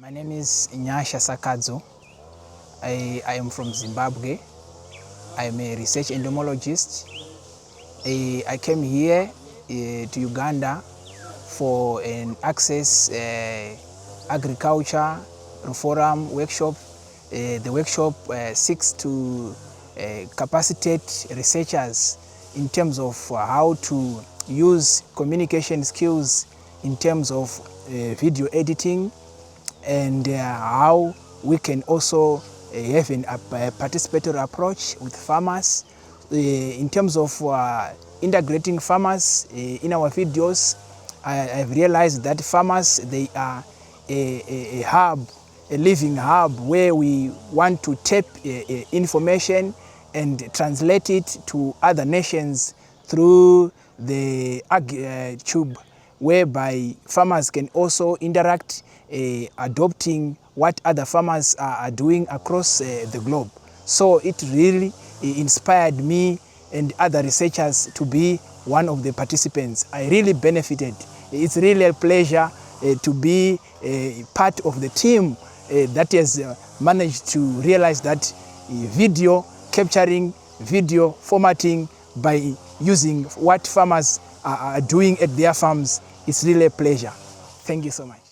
My name is Nyasha Sakadzo. I am from Zimbabwe. I am a research entomologist. I came here to Uganda for an Access Agriculture RUFORUM workshop. The workshop seeks to capacitate researchers in terms of how to use communication skills in terms of video editing, and how we can also have a participatory approach with farmers in terms of integrating farmers in our videos. I've realized that farmers, they are a hub, a living hub, where we want to tap information and translate it to other nations through the tube, whereby farmers can also interact, adopting what other farmers are doing across the globe. So it really inspired me and other researchers to be one of the participants. I really benefited. It's really a pleasure to be part of the team that has managed to realize that video capturing, video formatting by using what farmers are doing at their farms is really a pleasure. Thank you so much.